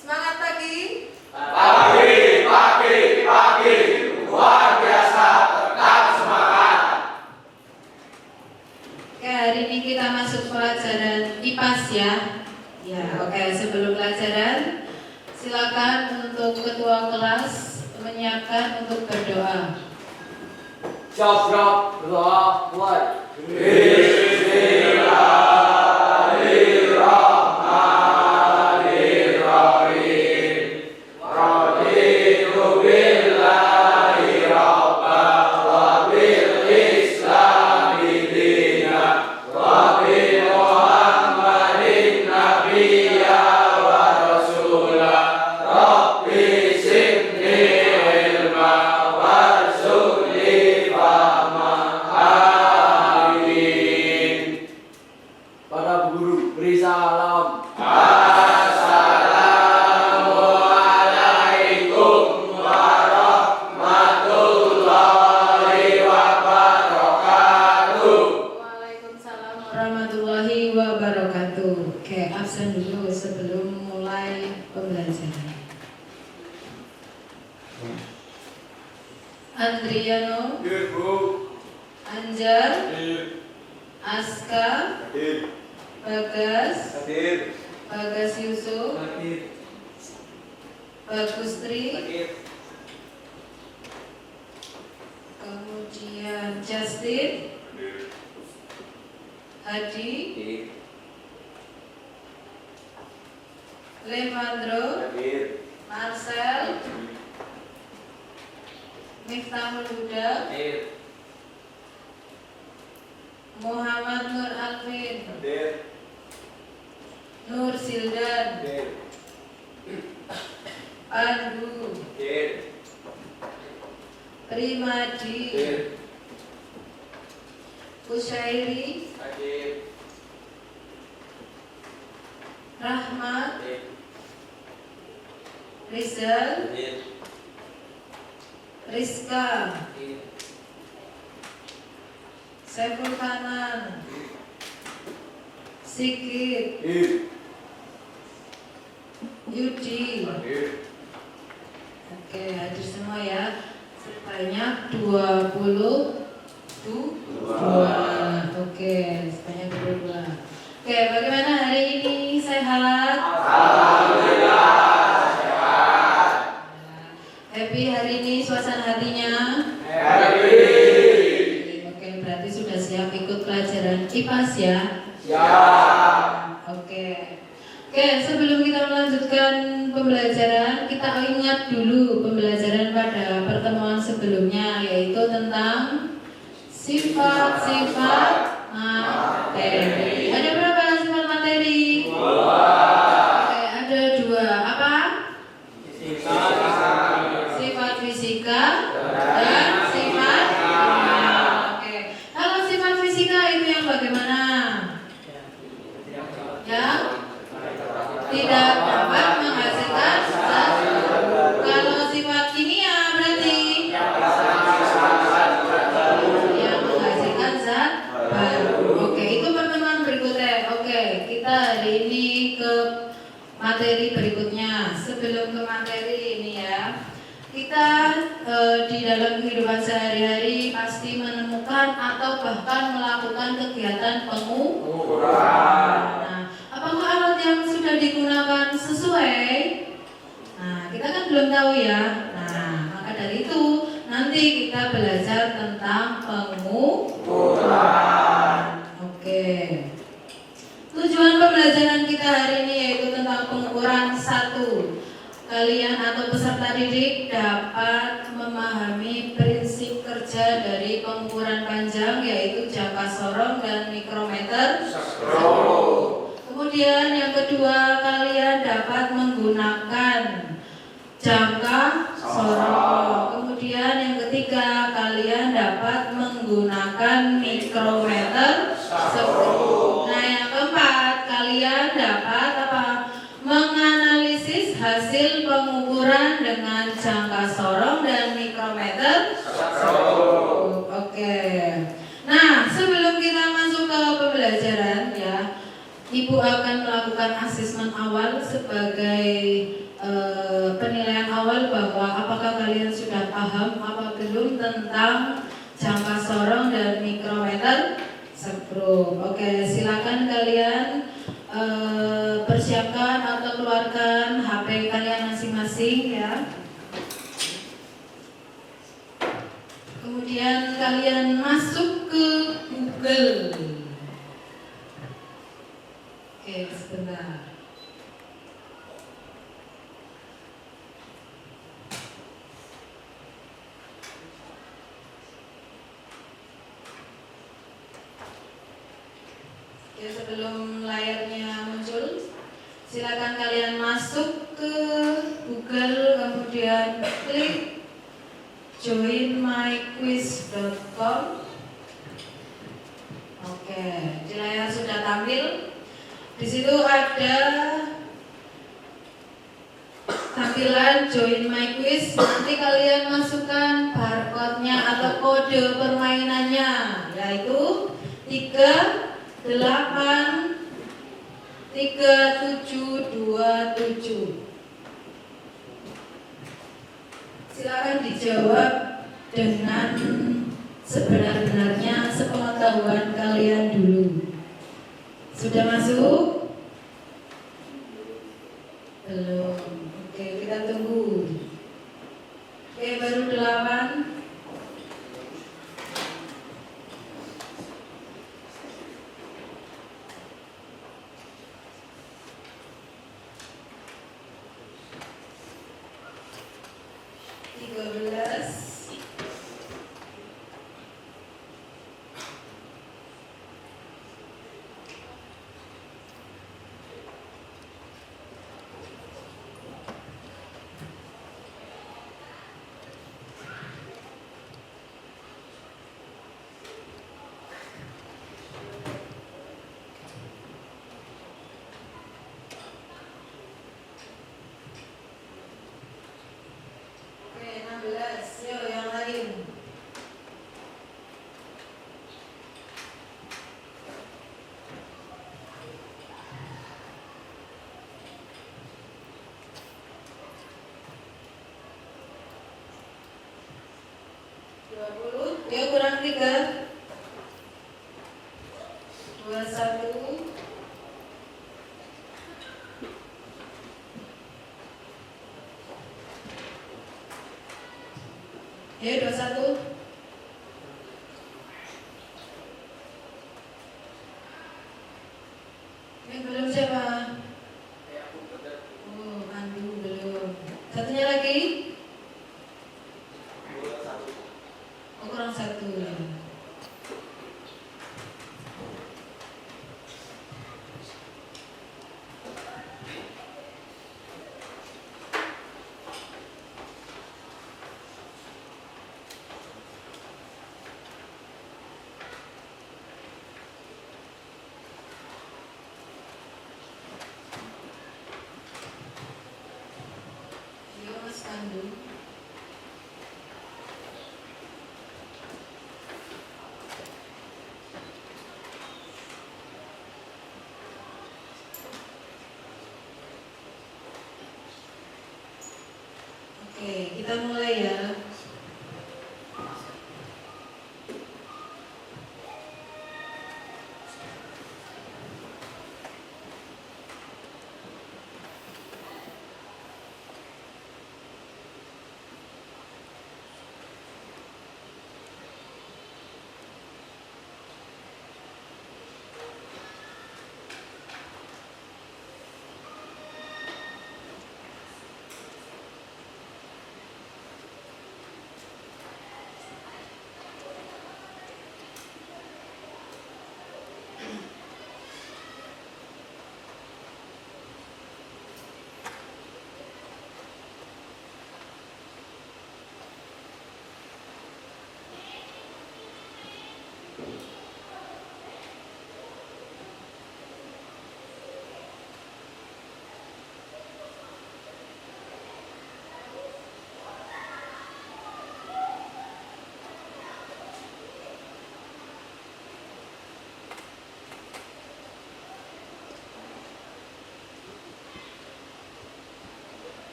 Semangat pagi. Pagi, luar biasa, tetap semangat. Oke, hari ini kita masuk pelajaran IPAS ya. Ya, oke, sebelum pelajaran silakan untuk ketua kelas menyiapkan untuk berdoa. Siap, doa mulai. Para guru beri salam. Assalamualaikum warahmatullahi wabarakatuh. Waalaikumsalam warahmatullahi wabarakatuh. Oke, absen dulu sebelum mulai pembelajaran. Andriano, Bu. Anjar, Aska, Bagas, Hadir. Bagas Yusuf, Hadir. Bagustri, Hadir. kemudian Justin, Hadi, Levandro, Hadir. Marcel, Miftahul Huda, Hadir. Muhammad Nur Alvin, Hadir. Nur Sildan, Hadir. Pandu, Hadir. Primadi, Hadir. Kusyairi, Hadir. Rahmat, Hadir. Rizal, Hadir. Rizka, Hadir. Saiful Kanan, Sigit, Hadir. Yudi. Hadir. Oke, hadir semua ya. Sebanyak 22. Oke, sebanyak 22. Oke, bagaimana hari ini? Sehat? Alhamdulillah sehat. Happy hari ini suasana hatinya? Happy. Oke, berarti sudah siap ikut pelajaran IPAS ya? Siap. Oke. Oke, sebelum kita melanjutkan pembelajaran, kita ingat dulu pembelajaran pada pertemuan sebelumnya, yaitu tentang sifat-sifat materi. Ada berapa sifat materi? Oke, ada 2. Apa? Sifat fisika dan sifat kimia. Oke. Kalau sifat fisika itu yang bagaimana? Ya, tidak dapat menghasilkan zat. Kalau sifat kimia berarti yang menghasilkan zat baru. Oke, itu pertemuan berikutnya. Oke, kita hari ini ke materi berikutnya. Sebelum ke materi ini ya, kita di dalam kehidupan sehari-hari pasti menemukan atau bahkan melakukan kegiatan pengukuran. Nah, apakah alat yang sudah digunakan sesuai? Nah, kita kan belum tahu ya. Nah, maka dari itu nanti kita belajar tentang pengukuran. Oke. Tujuan pembelajaran kita hari ini yaitu tentang pengukuran. 1. Kalian atau peserta didik dapat memahami prinsip kerja dari pengukuran panjang, yaitu jangka sorong dan mikrometer. Kemudian yang kedua, kalian dapat menggunakan jangka sorong. Kemudian yang ketiga, kalian dapat menggunakan mikrometer skru. Nah, yang keempat, kalian dapat apa? Menganalisis hasil pengukuran dengan jangka sorong dan mikrometer skru. Oke. Nah, sebelum kita masuk ke pembelajaran ya, Ibu akan melakukan asesmen awal sebagai penilaian awal bahwa apakah kalian sudah paham apa belum tentang jangka sorong dan mikrometer skrup. Oke, silakan kalian persiapkan atau keluarkan HP kalian masing-masing ya. Kemudian kalian masuk ke Google. Oke, sebentar. Oke, sebelum layarnya muncul, silakan kalian masuk ke Google, kemudian klik joinmyquiz.com. Oke, di layar sudah tampil. Di situ ada tampilan Join My Quiz. Nanti kalian masukkan barcode-nya atau kode permainannya, yaitu 383727. Silakan dijawab dengan sebenar-benarnya sepengetahuan kalian dulu. Sudah masuk? Belum. Oke, kita tunggu. Oke, baru 8. Yuk yang lain. Yuk kurang 3. 21. Ya, 21. Yang belum siapa? Oh, Andu belum. Satunya lagi? Oh, kurang 1 ya. Mas Andu. Oke, kita mulai ya.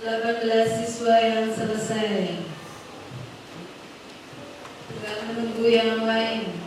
18 siswa yang selesai. Tinggal menunggu yang lain.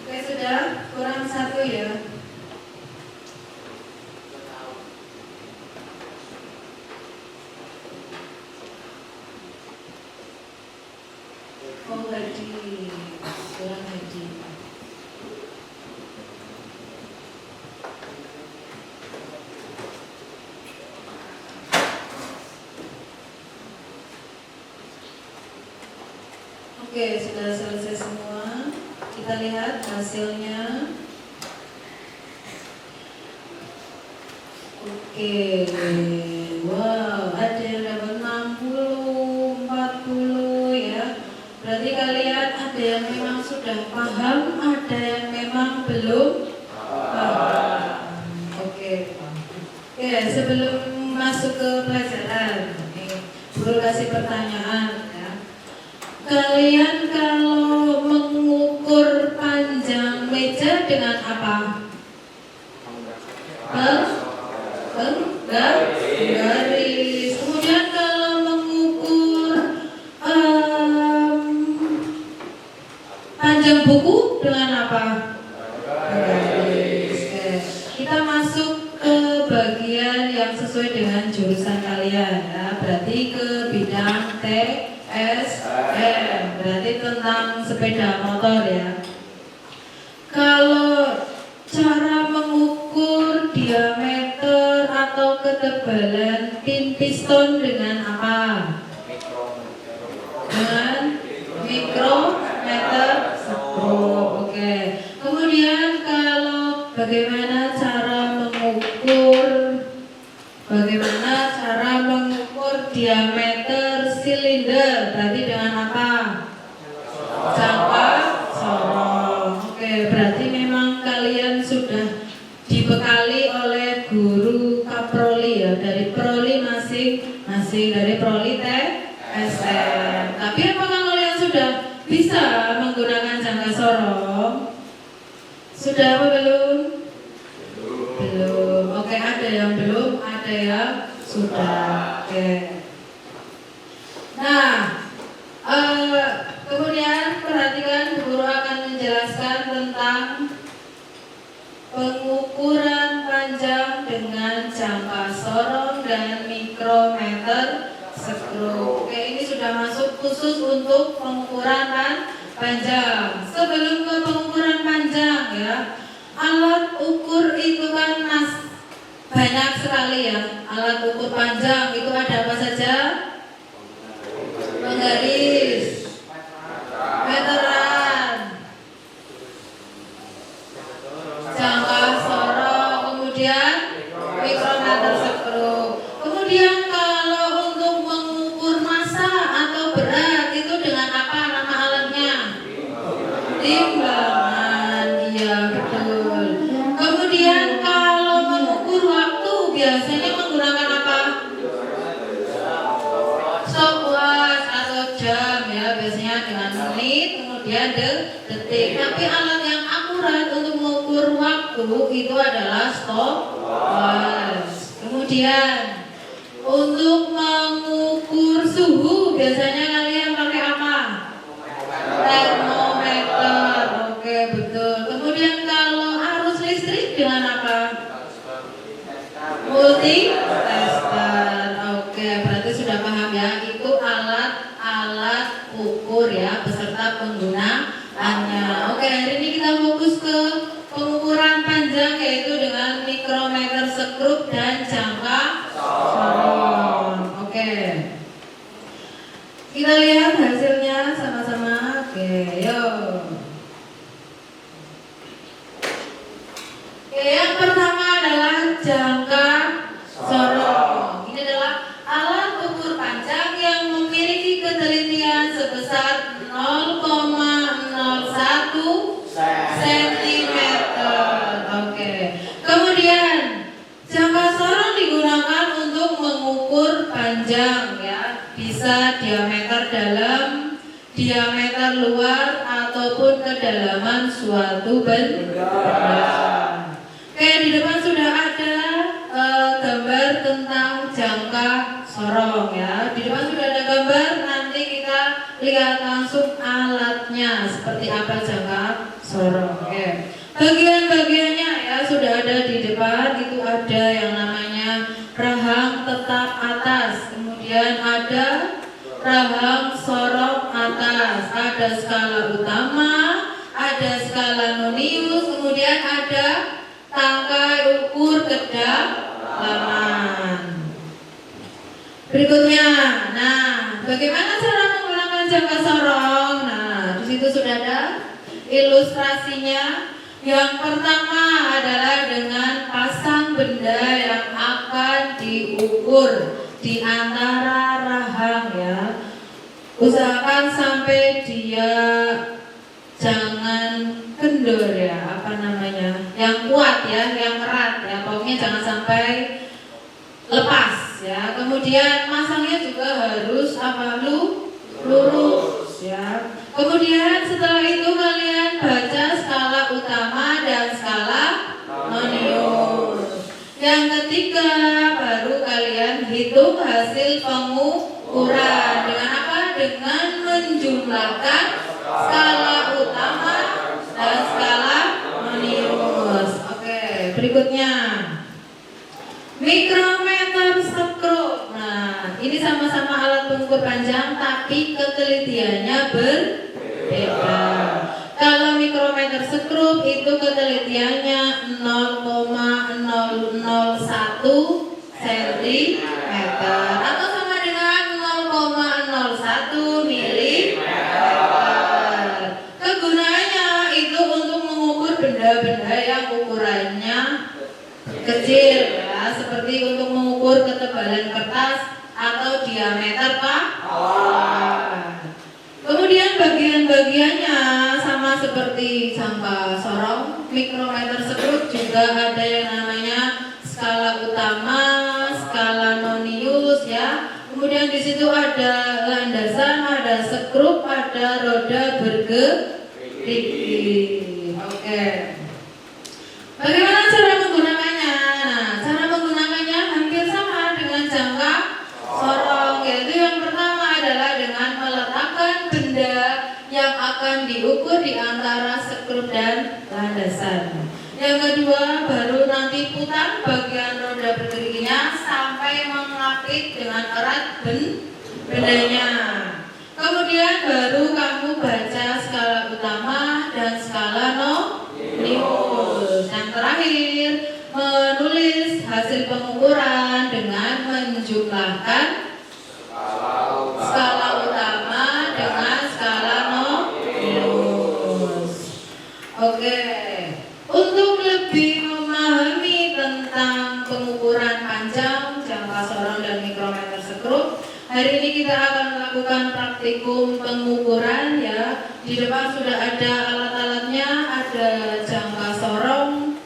Oke, sudah kurang satu ya. Oh, Hadi, kurang Hadi. Oke, sudah selesai semua. Kita lihat hasilnya. Oke, wow, ada yang dapat 60, 40 ya. Berarti kalian ada yang memang sudah paham, ada yang memang belum paham. Oke, sebelum masuk ke pelajaran, Guru kasih pertanyaan ya. Kalian kalau mengukur panjang meja dengan apa? Garis. Kemudian kalau mengukur panjang buku dengan apa? Garis. Oke. Kita masuk ke bagian yang sesuai dengan jurusan kalian ya. Berarti ke bidang TSM. Berarti tentang sepeda motor ya. Kalau cara mengukur diameter atau ketebalan pin piston dengan apa? Dengan mikrometer skru. Oke. Kemudian kalau bagaimana cara mengukur diameter silinder? Berarti dengan apa? Jangka sorong. Oke, berarti memang kalian sudah dibekali oleh guru kaproli ya, dari proli masing-masing, dari proli TSM. Tapi apakah kalian sudah bisa menggunakan jangka sorong? Sudah apa belum? Belum. Oke, ada yang belum, ada yang sudah. Oke. Nah, kemudian perhatikan, guru akan menjelaskan tentang pengukuran panjang dengan jangka sorong dan mikrometer skru. Oke, ini sudah masuk khusus untuk pengukuran panjang. Sebelum ke pengukuran panjang ya, alat ukur itu kan banyak sekali ya. Alat ukur panjang itu ada apa saja? Penggaris, meteran, jangka sorong, kemudian mikrometer skru. Kemudian kalau untuk mengukur massa atau berat itu dengan apa nama alatnya? Timbangan, iya betul. Kemudian kalau mengukur waktu biasanya menggunakan apa? Stopwatch atau jam ya, biasanya dengan menit, kemudian detik. Tapi alat yang akurat untuk mengukur waktu itu adalah stopwatch. Kemudian untuk mengukur suhu biasanya kalian pakai apa? Termometer. Oke, betul. Kemudian kalau arus listrik dengan apa? Multitester. panjang ya, bisa diameter dalam, diameter luar ataupun kedalaman suatu benda. Oke, di depan sudah ada gambar tentang jangka sorong ya. Di depan sudah ada gambar, nanti kita lihat langsung alatnya seperti apa jangka sorong. Oke. Bagian-bagiannya ya sudah ada di depan. Itu ada yang namanya rahang tetap atas, kemudian ada rahang sorong atas, ada skala utama, ada skala nonius, kemudian ada tangkai ukur kedalaman. Berikutnya, nah, bagaimana cara menggunakan jangka sorong? Nah, di situ sudah ada ilustrasinya. Yang pertama adalah dengan pasang benda yang akan diukur di antara rahang ya. Usahakan sampai dia jangan kendor ya, apa namanya, yang kuat ya, yang erat ya, pokoknya jangan sampai lepas ya. Kemudian masangnya juga harus apa, lurus ya. Kemudian setelah itu kalian baca skala utama dan skala nonius. Yang ketiga baru kalian hitung hasil pengukuran dengan apa? Dengan menjumlahkan skala utama dan skala nonius. Oke, berikutnya mikrometer sekrup. Nah, ini sama-sama alat pengukur panjang tapi ketelitiannya berbeda. Kalau mikrometer sekrup itu ketelitiannya 0,001 cm atau sama dengan 0,01 mm. Kegunaannya itu untuk mengukur benda-benda yang ukurannya kecil ya, seperti untuk mengukur ketebalan kertas atau diameter papan. Kemudian bagian-bagiannya sama seperti jangka sorong, mikrometer sekrup juga ada yang namanya skala utama, skala nonius ya. Kemudian di situ ada landasan, ada sekrup, ada roda bergerigi. Oke. Bagaimana cara menggunakannya? Nah, cara menggunakannya hampir sama dengan jangka sorong, yaitu yang pertama adalah dengan meletakkan benda yang akan diukur di antara sekrup dan landasan. Yang kedua, baru nanti putar bagian roda bergeriginya sampai mengapit dengan erat bendanya. Kemudian baru kamu baca skala utama dan skala nonius. Yang terakhir, menulis hasil pengukuran dengan menjumlahkan skala utama dengan skala nonius. Oke. Untuk lebih memahami tentang pengukuran panjang, jangka sorong dan mikrometer sekrup, hari ini kita akan melakukan praktikum pengukuran ya. Di depan sudah ada alat-alatnya, ada jangka sorong,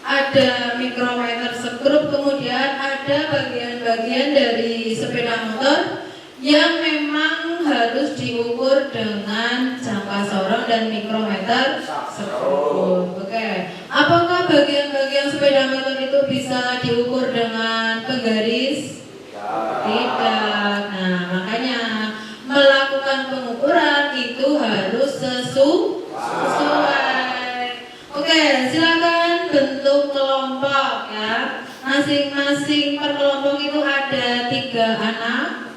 ada mikrometer sekrup, kemudian ada bagian-bagian dari sepeda motor yang memang harus diukur dengan jangka sorong dan mikrometer sekrup. Oke. Apakah bagian-bagian sepeda motor itu bisa diukur dengan penggaris? Tidak. Nah, makanya melakukan pengukuran itu harus sesuai. Oke, silakan bentuk kelompok ya. Masing-masing per kelompok itu ada 3 anak.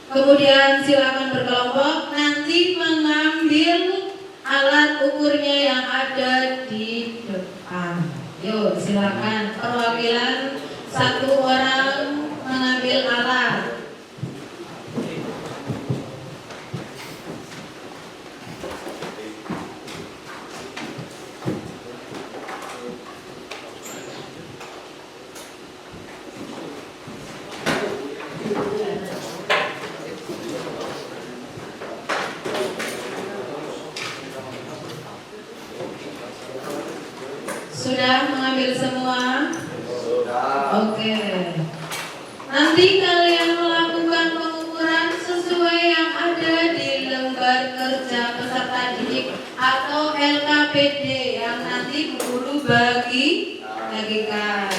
Kemudian silakan berkelompok, nanti mengambil alat ukurnya yang ada di depan. Yuk, silakan perwakilan 1 orang mengambil alat. Sudah mengambil semua? Sudah. Oke. Nah, Nanti kalian melakukan pengukuran sesuai yang ada di lembar kerja peserta didik atau LKPD yang nanti Bu Guru bagikan.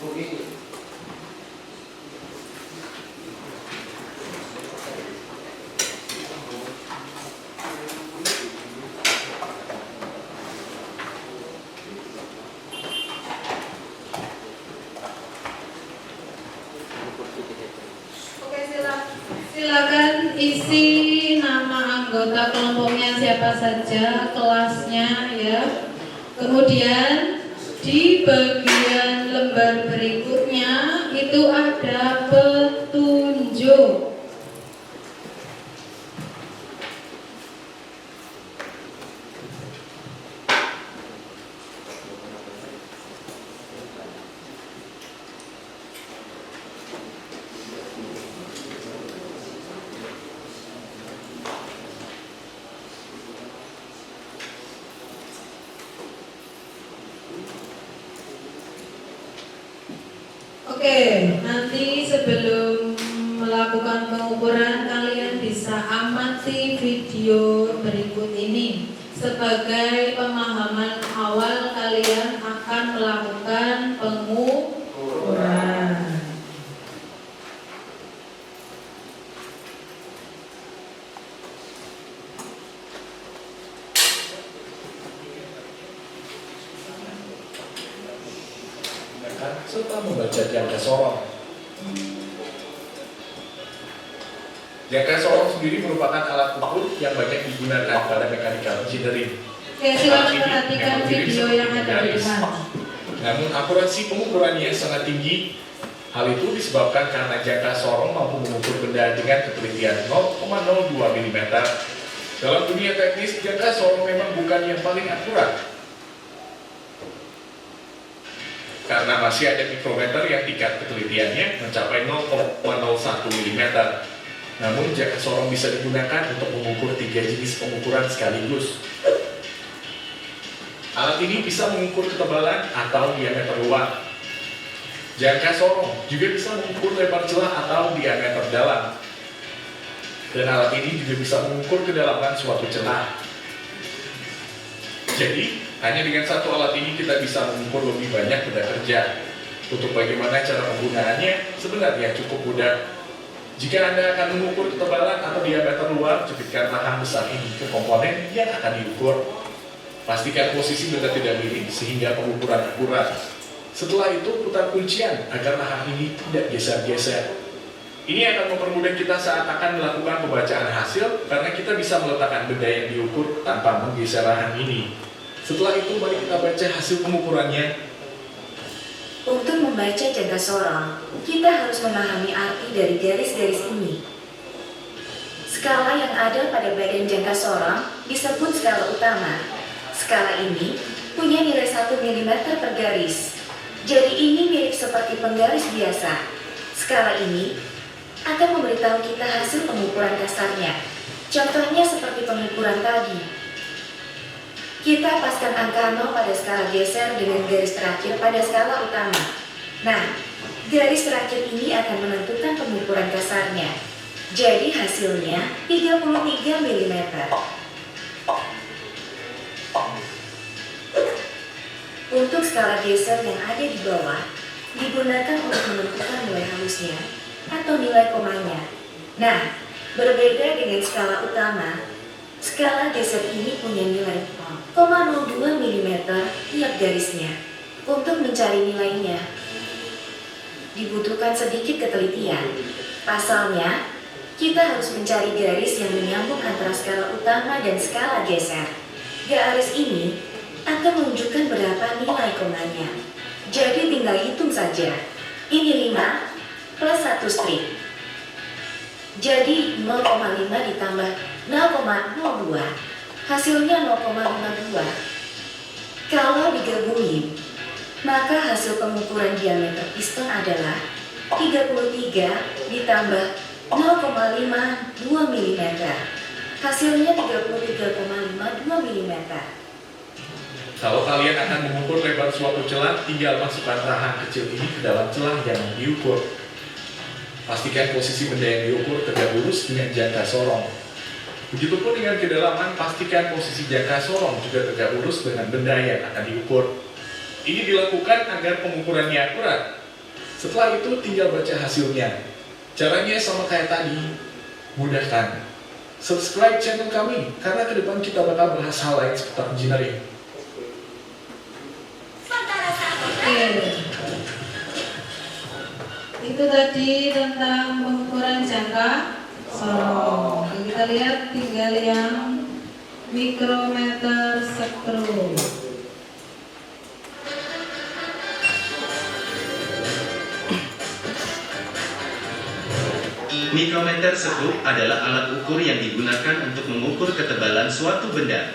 Oke. Silakan isi nama anggota kelompoknya siapa saja, kelasnya ya. Kemudian di bagian lembar berikutnya itu ada petunjuk. Oke, nanti sebelum melakukan pengukuran kalian bisa amati video berikut ini sebagai pemahaman awal kalian akan melakukan pengukuran. Serta membaca jangka sorong. Jangka sorong sendiri merupakan alat ukur yang banyak digunakan pada mechanical engineering. Oke, silakan perhatikan video yang ada di depan. Namun akurasi pengukurannya sangat tinggi. Hal itu disebabkan karena jangka sorong mampu mengukur benda dengan ketelitian 0,02 mm. Dalam dunia teknis, jangka sorong memang bukan yang paling akurat, karena masih ada mikrometer yang tingkat ketelitiannya mencapai 0,01 mm. Namun jangka sorong bisa digunakan untuk mengukur 3 jenis pengukuran sekaligus. Alat ini bisa mengukur ketebalan atau diameter luar. Jangka sorong juga bisa mengukur lebar celah atau diameter dalam. Dan alat ini juga bisa mengukur kedalaman suatu celah. Jadi, hanya dengan satu alat ini kita bisa mengukur lebih banyak benda kerja. Untuk bagaimana cara penggunaannya sebenarnya cukup mudah. Jika Anda akan mengukur ketebalan atau diameter luar, jepitkan lahan besar ini ke komponen yang akan diukur. Pastikan posisi benda tidak miring sehingga pengukuran akurat. Setelah itu putar kuncian agar lahan ini tidak geser-geser. Ini akan mempermudah kita saat akan melakukan pembacaan hasil karena kita bisa meletakkan benda yang diukur tanpa menggeser lahan ini. Setelah itu mari kita baca hasil pengukurannya. Untuk membaca jangka sorong, kita harus memahami arti dari garis-garis ini. Skala yang ada pada bagian jangka sorong disebut skala utama. Skala ini punya nilai 1 mm per garis. Jadi ini mirip seperti penggaris biasa. Skala ini akan memberitahu kita hasil pengukuran kasarnya. Contohnya seperti pengukuran tadi. Kita paskan angka 0 pada skala geser dengan garis terakhir pada skala utama. Nah, garis terakhir ini akan menentukan pengukuran kasarnya. Jadi hasilnya 33 mm. Untuk skala geser yang ada di bawah, digunakan untuk menentukan nilai halusnya atau nilai komanya. Nah, berbeda dengan skala utama, skala geser ini punya nilai 0,02 mm tiap garisnya. Untuk mencari nilainya, dibutuhkan sedikit ketelitian. Pasalnya, kita harus mencari garis yang menyambung antara skala utama dan skala geser. Garis ini akan menunjukkan berapa nilai komanya. Jadi tinggal hitung saja. Ini 5 plus 1 strip. Jadi 0,5 ditambah 0,02. Hasilnya 0,52. Kalau digabungin, maka hasil pengukuran diameter piston adalah 33 ditambah 0,52 mm. Hasilnya 33,52 mm. Kalau kalian akan mengukur lebar suatu celah, tinggal masukkan rahan kecil ini ke dalam celah yang diukur. Pastikan posisi benda yang diukur tegak lurus dengan jangka sorong. Begitupun dengan kedalaman, pastikan posisi jangka sorong juga tegak lurus dengan benda yang akan diukur. Ini dilakukan agar pengukurannya akurat. Setelah itu tinggal baca hasilnya. Caranya sama kayak tadi, mudahkan. Subscribe channel kami, karena ke depan kita bakal bahas hal lain seputar engineering. Oke. Itu tadi tentang pengukuran jangka sorong. Kita lihat tinggal yang mikrometer skru. Mikrometer skru adalah alat ukur yang digunakan untuk mengukur ketebalan suatu benda.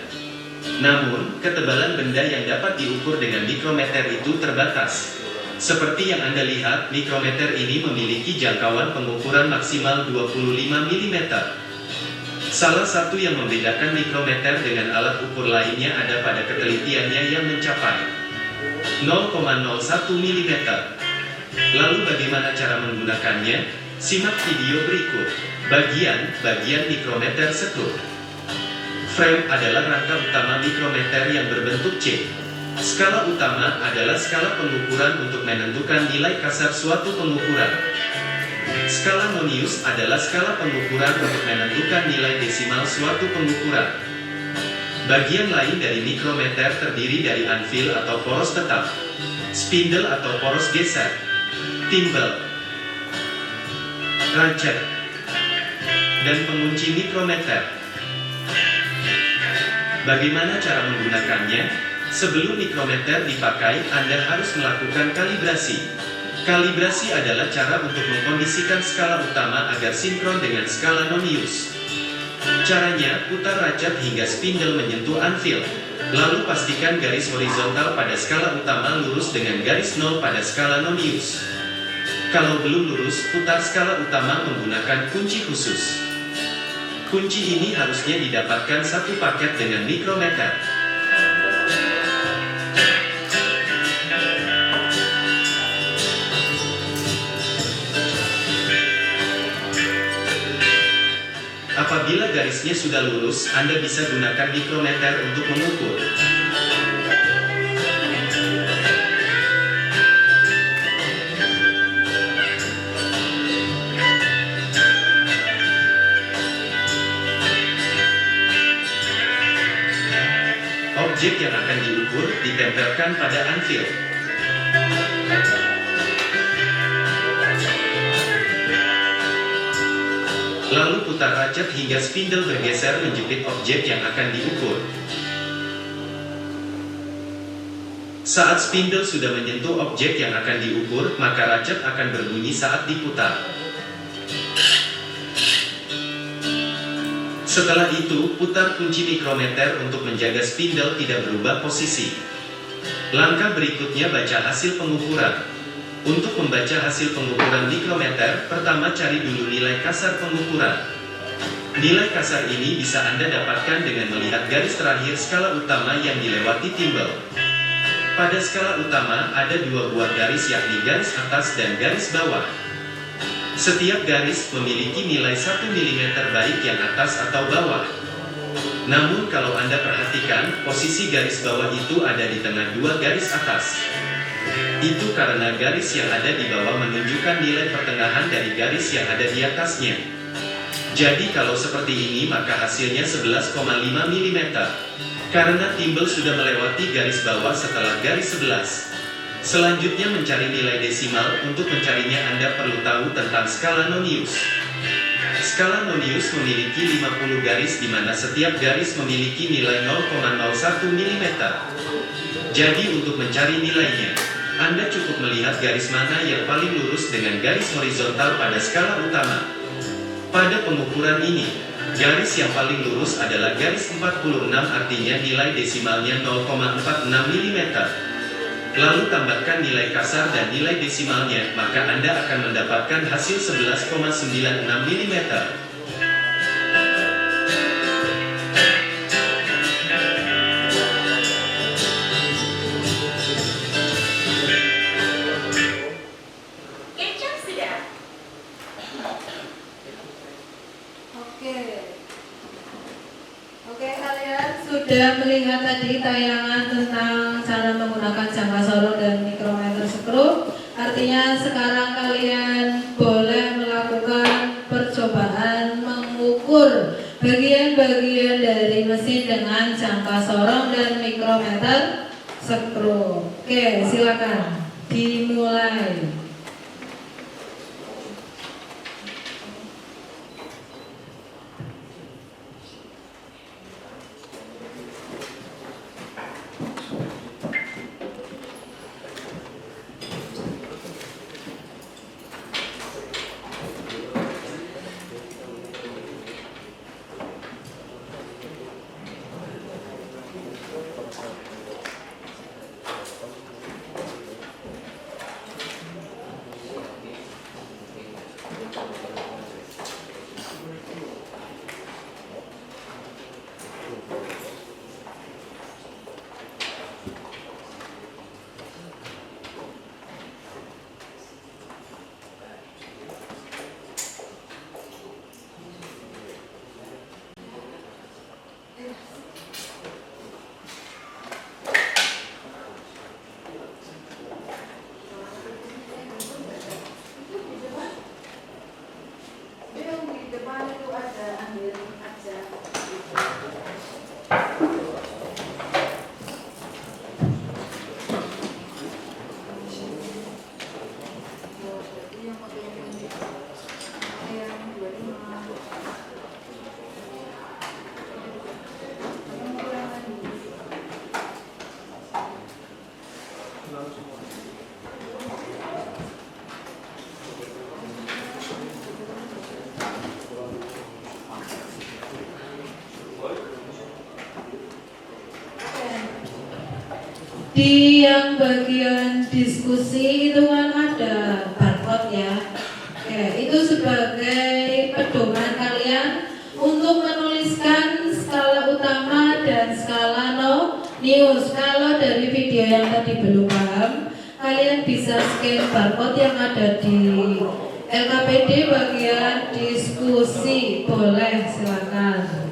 Namun, ketebalan benda yang dapat diukur dengan mikrometer itu terbatas. Seperti yang Anda lihat, mikrometer ini memiliki jangkauan pengukuran maksimal 25 mm. Salah satu yang membedakan mikrometer dengan alat ukur lainnya ada pada ketelitiannya yang mencapai 0,01 mm. Lalu bagaimana cara menggunakannya? Simak video berikut. Bagian mikrometer skru. Frame adalah rangka utama mikrometer yang berbentuk C. Skala utama adalah skala pengukuran untuk menentukan nilai kasar suatu pengukuran. Skala nonius adalah skala pengukuran untuk menentukan nilai desimal suatu pengukuran. Bagian lain dari mikrometer terdiri dari anvil atau poros tetap, spindle atau poros geser, timbel, ratchet, dan pengunci mikrometer. Bagaimana cara menggunakannya? Sebelum mikrometer dipakai, Anda harus melakukan kalibrasi. Kalibrasi adalah cara untuk mengkondisikan skala utama agar sinkron dengan skala nonius. Caranya, putar ratchet hingga spindle menyentuh anvil. Lalu pastikan garis horizontal pada skala utama lurus dengan garis 0 pada skala nonius. Kalau belum lurus, putar skala utama menggunakan kunci khusus. Kunci ini harusnya didapatkan satu paket dengan mikrometer. Apabila garisnya sudah lurus, Anda bisa gunakan mikrometer untuk mengukur. Objek yang akan diukur ditempelkan pada anvil. Lalu putar ratchet hingga spindle bergeser menjepit objek yang akan diukur. Saat spindle sudah menyentuh objek yang akan diukur, maka ratchet akan berbunyi saat diputar. Setelah itu, putar kunci mikrometer untuk menjaga spindle tidak berubah posisi. Langkah berikutnya baca hasil pengukuran. Untuk membaca hasil pengukuran mikrometer, pertama cari dulu nilai kasar pengukuran. Nilai kasar ini bisa Anda dapatkan dengan melihat garis terakhir skala utama yang dilewati timbel. Pada skala utama ada dua buah garis, yakni garis atas dan garis bawah. Setiap garis memiliki nilai 1 mm baik yang atas atau bawah. Namun kalau Anda perhatikan, posisi garis bawah itu ada di tengah dua garis atas. Itu karena garis yang ada di bawah menunjukkan nilai pertengahan dari garis yang ada di atasnya. Jadi kalau seperti ini maka hasilnya 11,5 mm. Karena timbel sudah melewati garis bawah setelah garis 11. Selanjutnya mencari nilai desimal. Untuk mencarinya Anda perlu tahu tentang skala nonius. Skala nonius memiliki 50 garis di mana setiap garis memiliki nilai 0,01 mm. Jadi untuk mencari nilainya, Anda cukup melihat garis mana yang paling lurus dengan garis horizontal pada skala utama. Pada pengukuran ini, garis yang paling lurus adalah garis 46, artinya nilai desimalnya 0,46 mm. Lalu tambahkan nilai kasar dan nilai desimalnya, maka Anda akan mendapatkan hasil 11,96 mm. Kecap sudah. Oke, kalian sudah melihat tadi tayangan tentang cara menggunakan jangka sorong dan mikrometer skru. Artinya sekarang kalian boleh melakukan percobaan mengukur bagian-bagian dari mesin dengan jangka sorong dan mikrometer skru. Oke, silakan dimulai. Di yang bagian diskusi itu kan ada barcode ya. Oke, itu sebagai pedoman kalian untuk menuliskan skala utama dan skala news. Kalau dari video yang tadi belum paham, kalian bisa scan barcode yang ada di LKPD bagian diskusi. Boleh, silakan.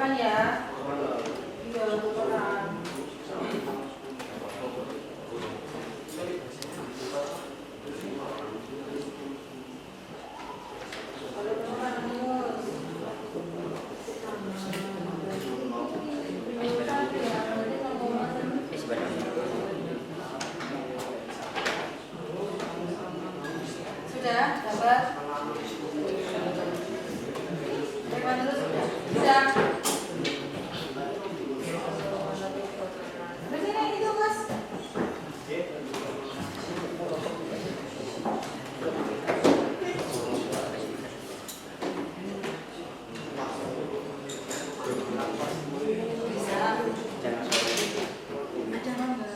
depan ya. Iya, depan. Sudah dapat? Depan terus sudah. Bisa. Begini itu Mas. Bisa. Ada nomor.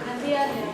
Gantian ya.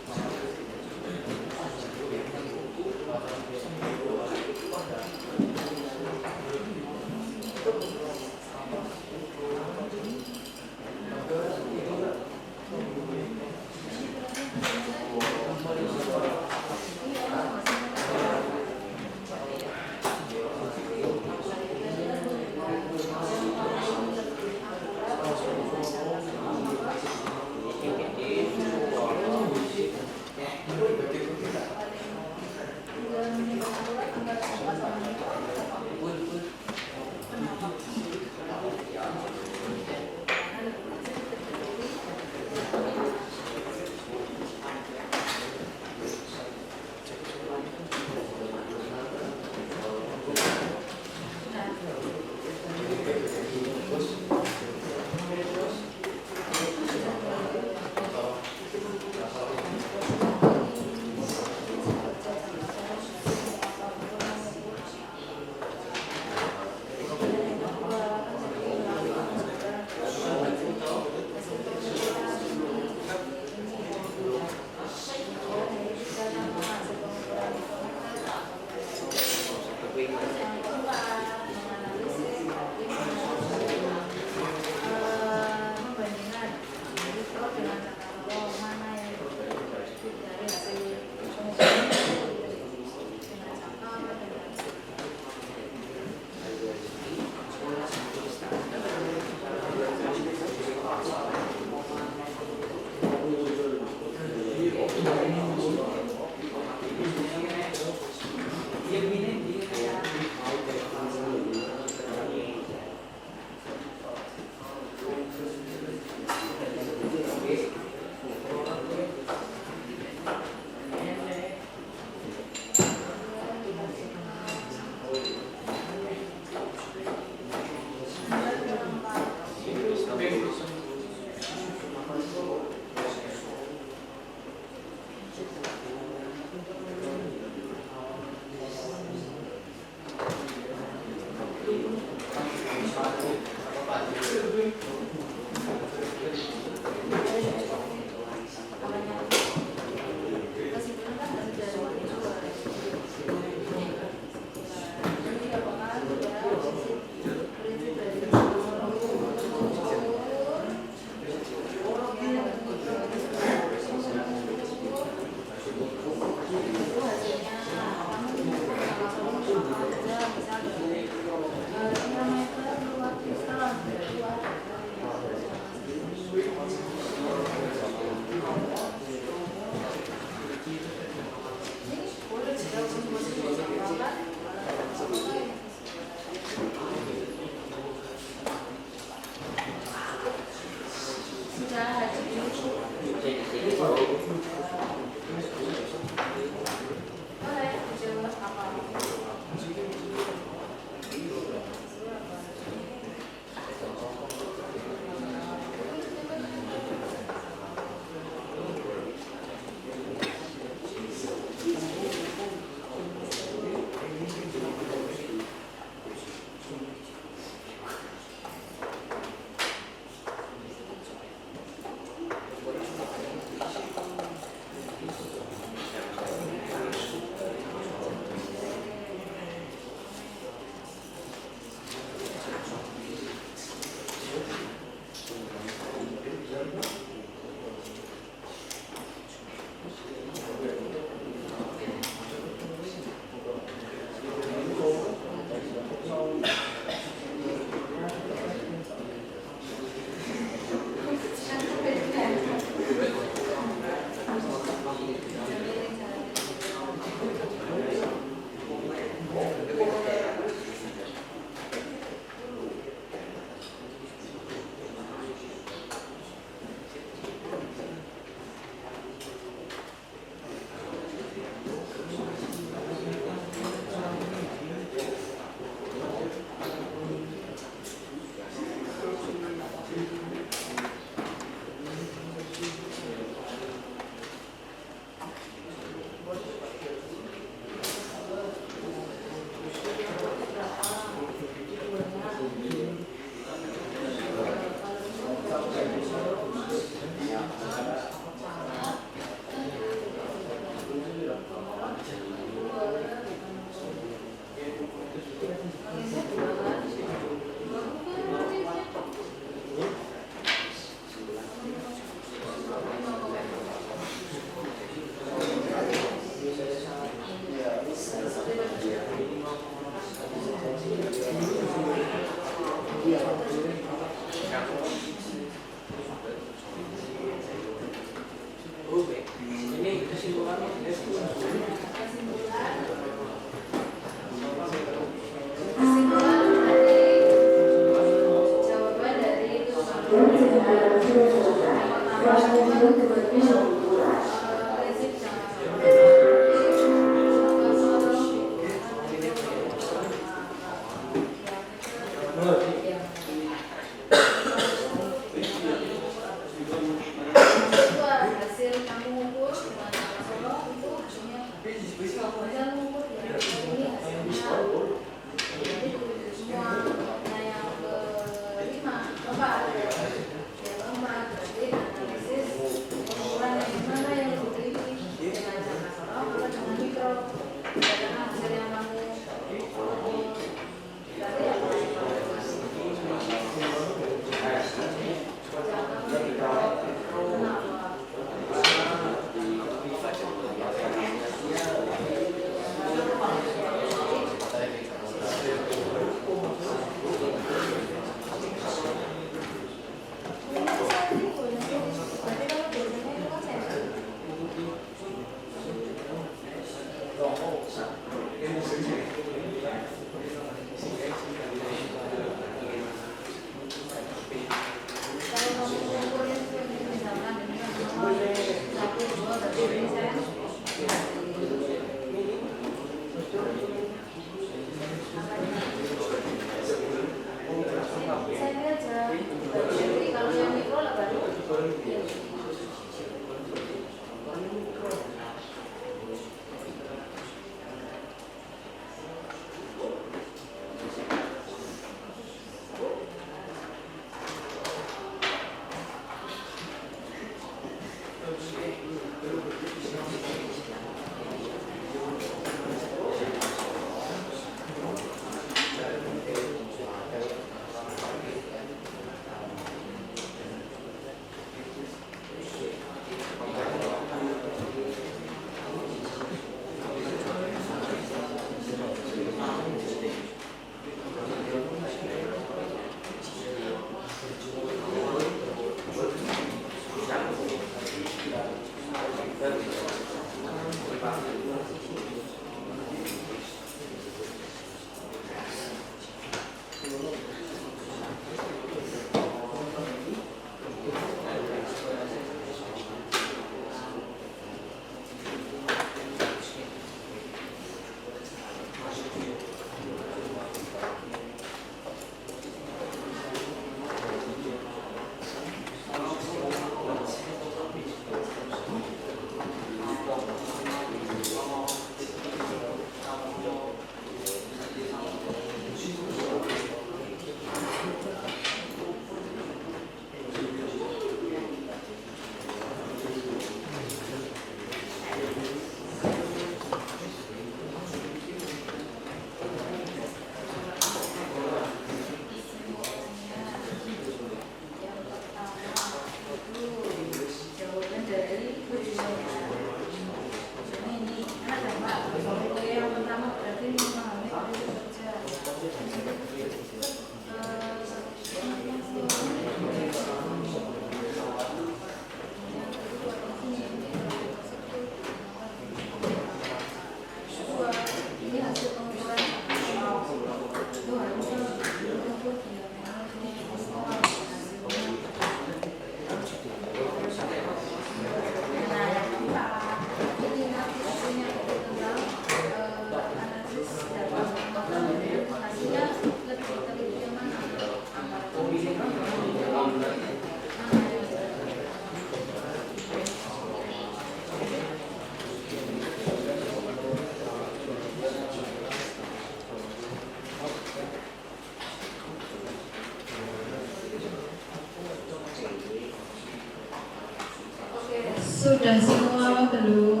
Sudah semua belum?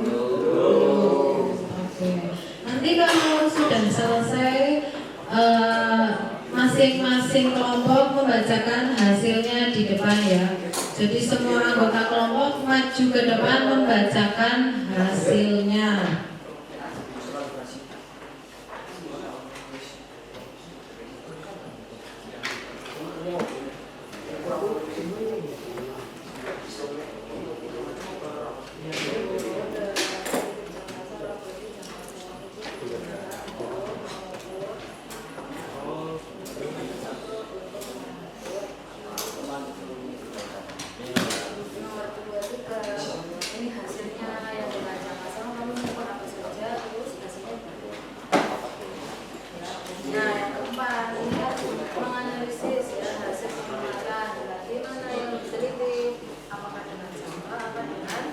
Oke. Nanti kalau sudah selesai, masing-masing kelompok membacakan hasilnya di depan ya. Jadi semua anggota kelompok maju ke depan membacakan hasilnya. Ini hasilnya yang dibaca sama kamu mengukur apa saja, terus hasilnya berapa. Nah, yang keempat, lihat menganalisis ya hasil pengamatan. Berarti mana yang diteliti? Apakah dengan sampel apa dengan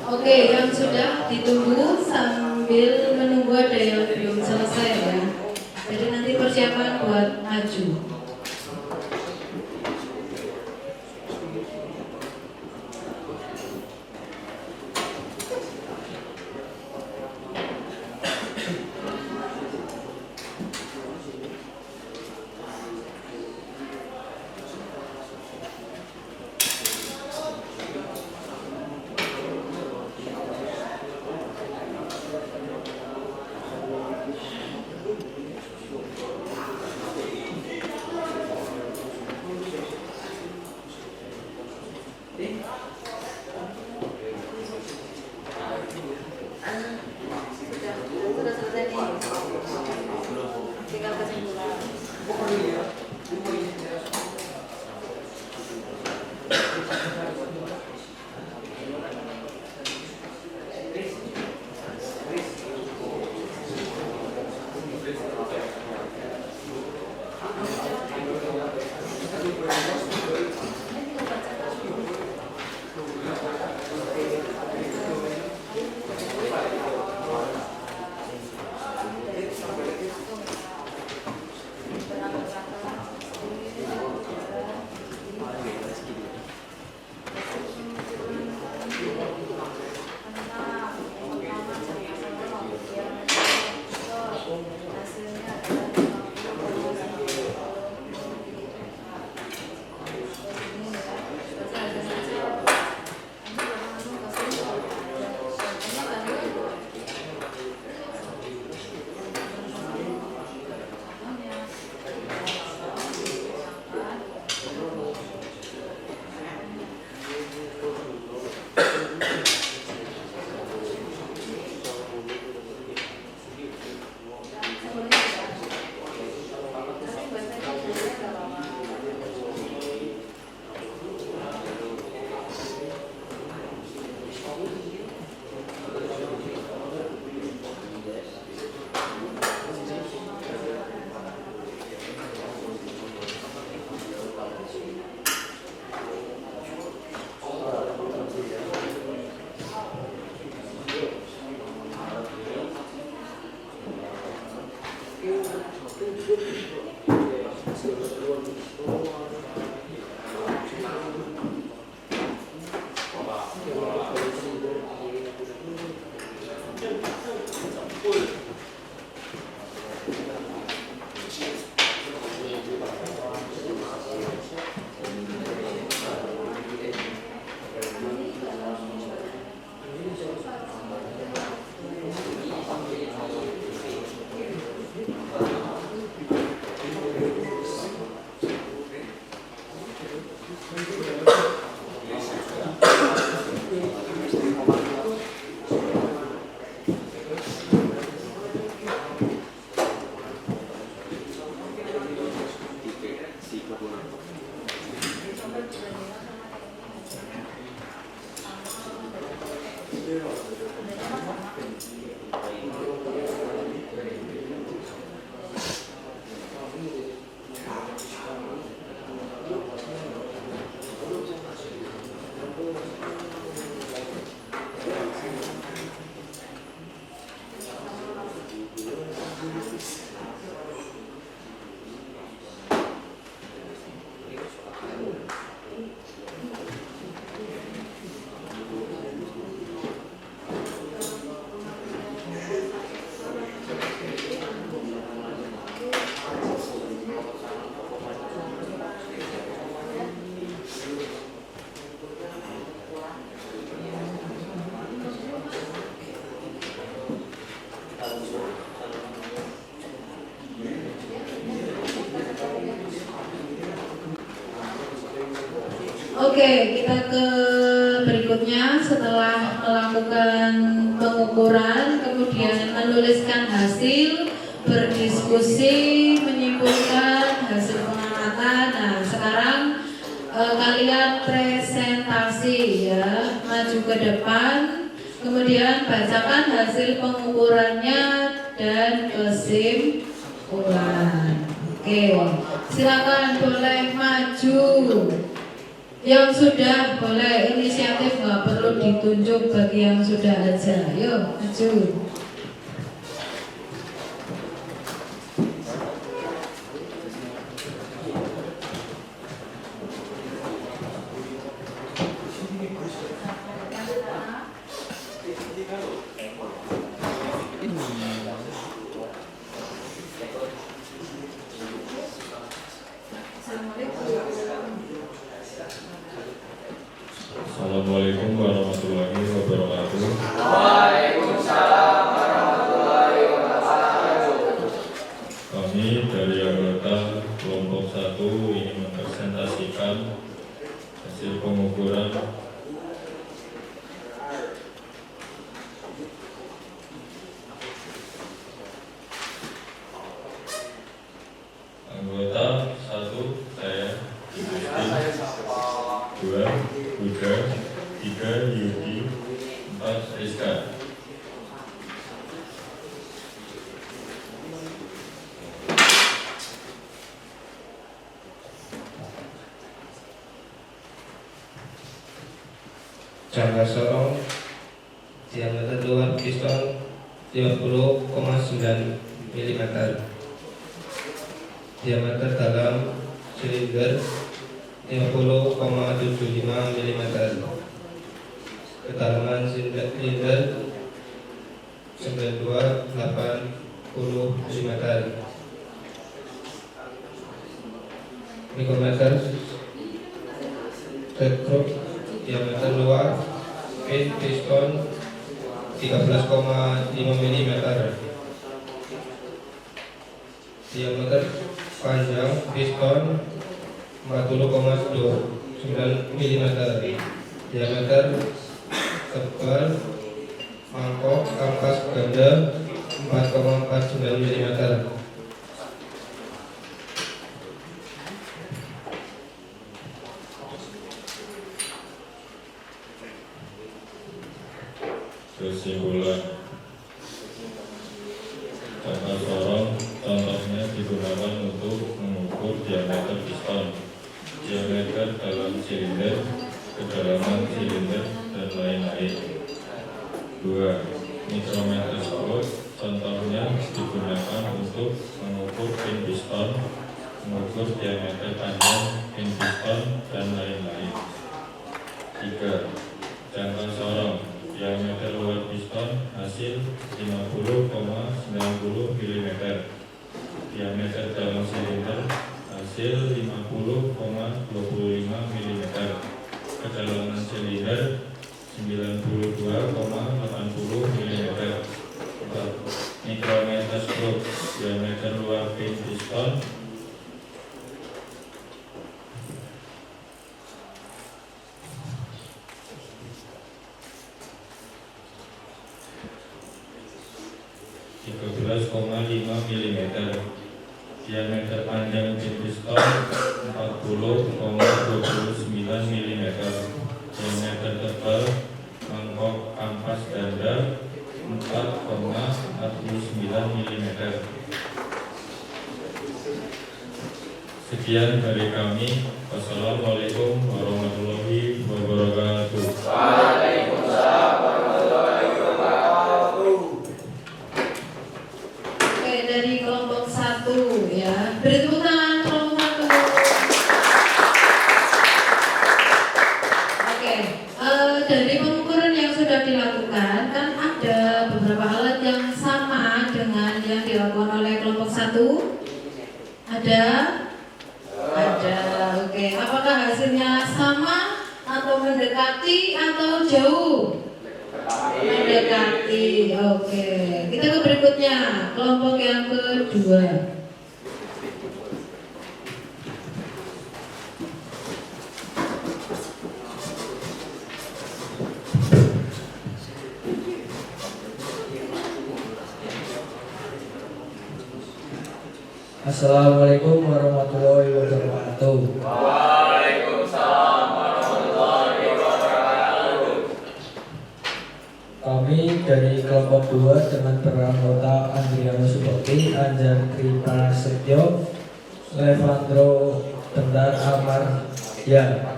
Oke, yang sudah ditunggu sambil menunggu ada yang belum selesai ya. Jadi nanti persiapan buat maju. Oke, kita ke berikutnya. Setelah melakukan pengukuran, kemudian menuliskan hasil, berdiskusi, menyimpulkan hasil pengamatan. Nah, sekarang kalian presentasi ya, maju ke depan, kemudian bacakan hasil pengukurannya dan kesimpulan. Oke, silakan boleh maju. Yang sudah boleh inisiatif, nggak perlu ditunjuk bagi yang sudah aja. Yuk, maju. Assalamualaikum warahmatullahi wabarakatuh. Waalaikumsalam warahmatullahi wabarakatuh. Kami dari anggota kelompok 1 ingin mempresentasikan hasil pengukuran anggota 1 saya Gusti, 2 Buddha, 3 Yudi, 4 Rizka. Jangka sorong diameter luar piston 50,9 mm, diameter dalam silinder 50,75 mm, kedalaman silinder 92,80 mm, mikrometer rekrut, diameter luar pin piston 13,5 mm, diameter panjang piston 40,9 mm, diameter tebal mangkok kampas ganda 4,49 mm. Kesimpulan, jangka sorong contohnya digunakan untuk mengukur diameter piston, diameter dalam silinder, kedalaman silinder, dan lain-lain. 2. Mikrometer spot contohnya digunakan untuk pin piston, mengukur diameter panjang pin piston, dan lain-lain. 3. Jangka sorong, diameter luar piston hasil 50,90 mm, diameter dalam silinder hasil 50,25 mm, kedalaman silinder 92,80 mm. 4. Mikrometer stroke, diameter luar pin piston 13,5 mm, diameter panjang pin piston 40,29 mm, diameter tebal mangkok ampas ganda 4,49 mm. Sekian dari kami. Wassalamualaikum warahmatullahi wabarakatuh. Waalaikumsalam warahmatullahi wabarakatuh. Oke, dari kelompok 1 ya. Beri tepuk tangan kelompok 1. Oke, dari pengukuran yang sudah dilakukan kan ada beberapa alat yang sama dengan yang dilakukan oleh kelompok 1. Ada? Ada. Oke, apakah hasilnya sama atau mendekati atau jauh? Mendekati. Oke, kita ke berikutnya, kelompok yang kedua. Assalamualaikum warahmatullahi wabarakatuh. Waalaikumsalam warahmatullahi wabarakatuh. Kami dari kelompok 2 dengan peranggota Andriano Subakti, Anjar Kriprasetyo, Levandro Bentar Amar ya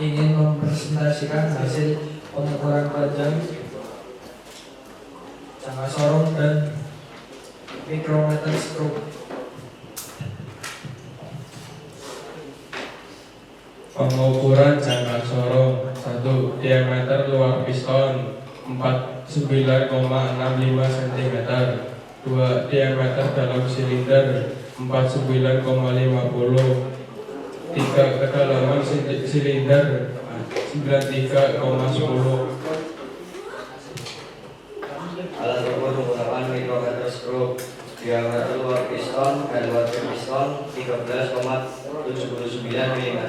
ingin mempresentasikan hasil pengukuran panjang, jangka sorong dan mikrometer stroke. Pengukuran jangka sorong. 1. Diameter luar piston 49,65 cm. 2. Diameter dalam silinder 49,50. 3. Kedalaman silinder 93,10. Alat ukur menggunakan mikrometer stroke. Diameter luar piston dan luar pin piston 13,79 mm,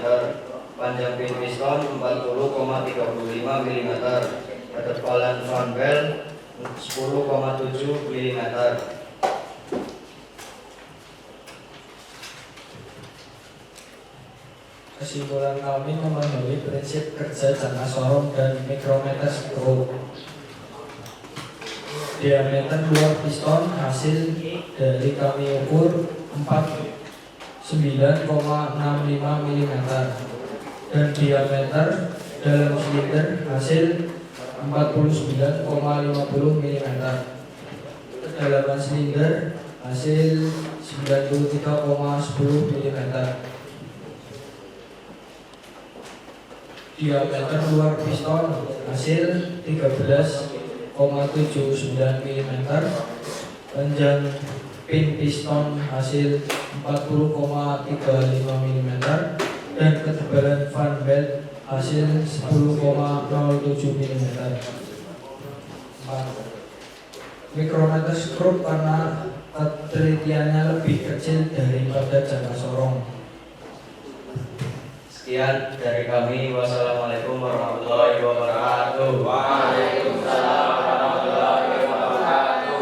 panjang pin piston 40,35 mm, ketebalan fan belt 10,7 mm. Kesimpulan kami memahami prinsip kerja jangka sorong dan mikrometer stroke. Diameter luar piston hasil dari kami ukur 49,65 mm dan diameter dalam silinder hasil 49,50 mm. Kedalaman silinder hasil 93,10 mm. Diameter luar piston hasil 13,79 mm, panjang pin piston hasil 40,35 mm, dan ketebalan fan belt hasil 10,07 mm. 4. Mikrometer stroke karena ketelitiannya lebih kecil daripada jangka sorong. Sekian dari kami. Wassalamualaikum warahmatullahi wabarakatuh. Waalaikumsalam warahmatullahi wabarakatuh.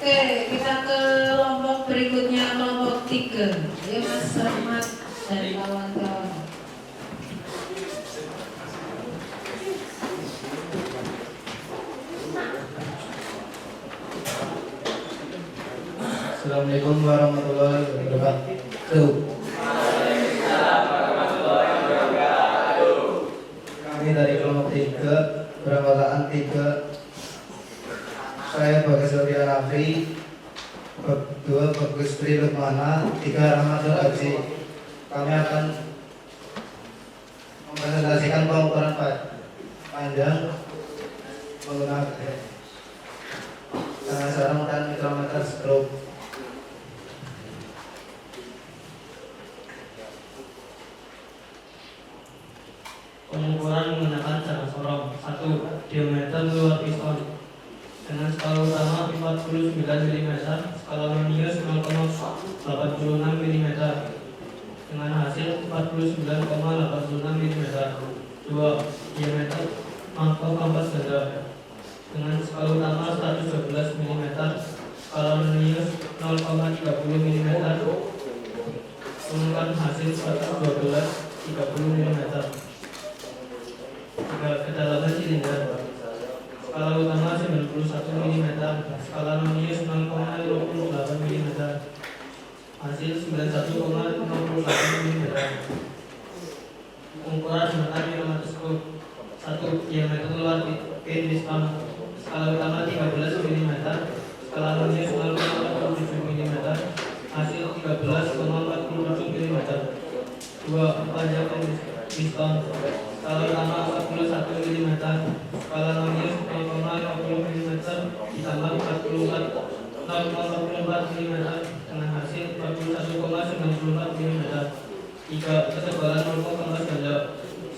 Oke, kita ke kelompok berikutnya, kelompok 3. Ya Mas Rahmat dan kawan-kawan. Assalamualaikum warahmatullahi wabarakatuh. Kami dari kelompok 3 beranggotaan 3 Saya Bagas Surya Raffi, bab 2 Bagus Tri Lukmana, 3 Rahmatul Aji. Kami akan mempresentasikan pengukuran panjang menggunakan jangka sorong dan mikrometer skrup. Pengukuran menggunakan jangka sorong. 1. Diameter luar piston dengan skala utama 49 mm, skala radius 0,86 mm dengan hasil 49,86 mm. 2. Diameter mangkok kampas ganda dengan skala utama 112 mm, skala radius 0,30 mm dengan hasil 112,30 mm. 3. Kedalaman silinder skala utama 91 mm, skala radius 0,28 mm, hasil 91,68 mm. Pengukuran menggunakan mikrometer skrup. 1. Diameter luar pin piston skala utama 13 mm, skala radius 0,47 mm, hasil 13,47 mm. 2. Panjang piston skala utama 41 mm, skala radius 0,50 mm ditambah 0,44 mm dengan hasil 41,94 mm. 3. Ketebalan mangkok kampas ganda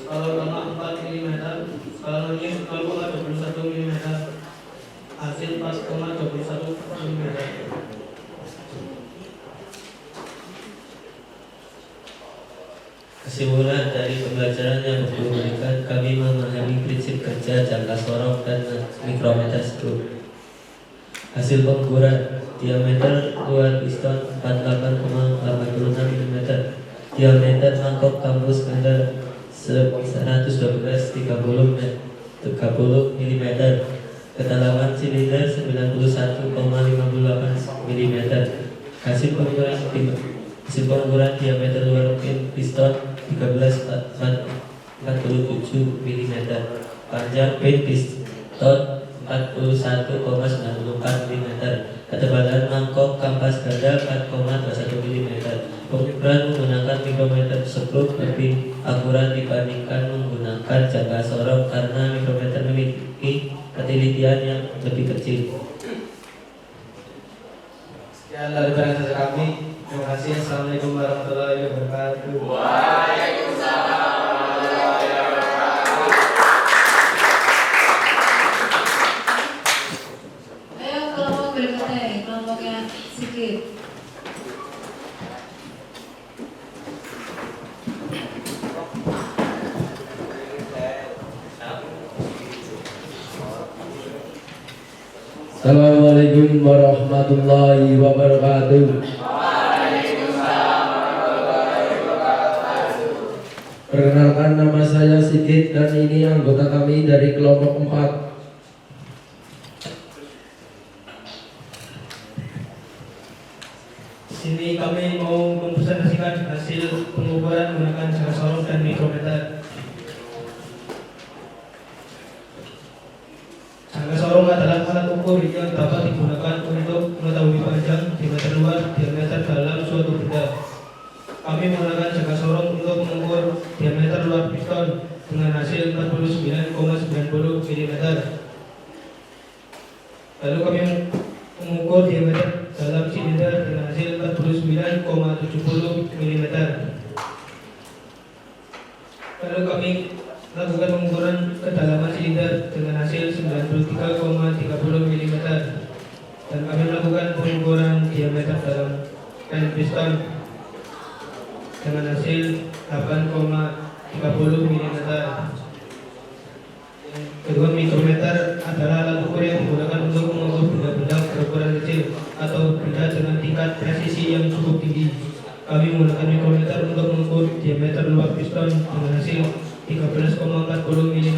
skala utama 4 mm, skala radius 0,21 mm, hasil 4,21 mm. Kesimpulan dari pembelajaran yang memberikan, kami memahami prinsip kerja jangka sorong dan mikrometer skrup. Hasil pengukuran: diameter luar piston 48,86 mm, diameter mangkok kampus ganda 112 30 mm, kedalaman silinder 91,58 mm. Hasil pengukuran diameter luar piston 13,47 mm, panjang pin piston 41,94 mm, ketebalan mangkok kampas ganda 4,21 mm. Pengukuran menggunakan mikrometer skrup lebih akurat dibandingkan menggunakan jangka sorong karena mikrometer memiliki ketelitian yang lebih kecil. Sekian dari presentasi kami. Terima kasih. Assalamualaikum warahmatullahi wabarakatuh. Waalaikumsalam warahmatullahi wabarakatuh. Ayo kelompok berikutnya, kelompoknya Sigit. Assalamualaikum warahmatullahi wabarakatuh. Waalaikumsalam warahmatullahi wabarakatuh. Perkenalkan, nama saya Sigit dan ini anggota kami dari kelompok 4. Di sini kami mau mempresentasikan hasil pengukuran menggunakan jangka sorong dan mikrometer. Jangka sorong adalah alat ukur yang dapat digunakan untuk mengetahui panjang, diameter luar, diameter dalam suatu benda. Kami menggunakan jangka sorong untuk mengukur diameter luar piston dengan hasil 49,90 mm. Lalu kami mengukur diameter dalam silinder dengan hasil 49,70 mm. Lalu kami lakukan pengukuran kedalaman silinder dengan hasil 93,30 mm. Dan kami melakukan pengukuran diameter dalam pen piston dengan hasil 8,30 mm. Kedua, mikrometer adalah alat ukur yang digunakan untuk mengukur benda-benda berukuran kecil atau benda dengan tingkat presisi yang cukup tinggi. Kami menggunakan mikrometer untuk mengukur diameter luar piston dengan hasil 13,40 mm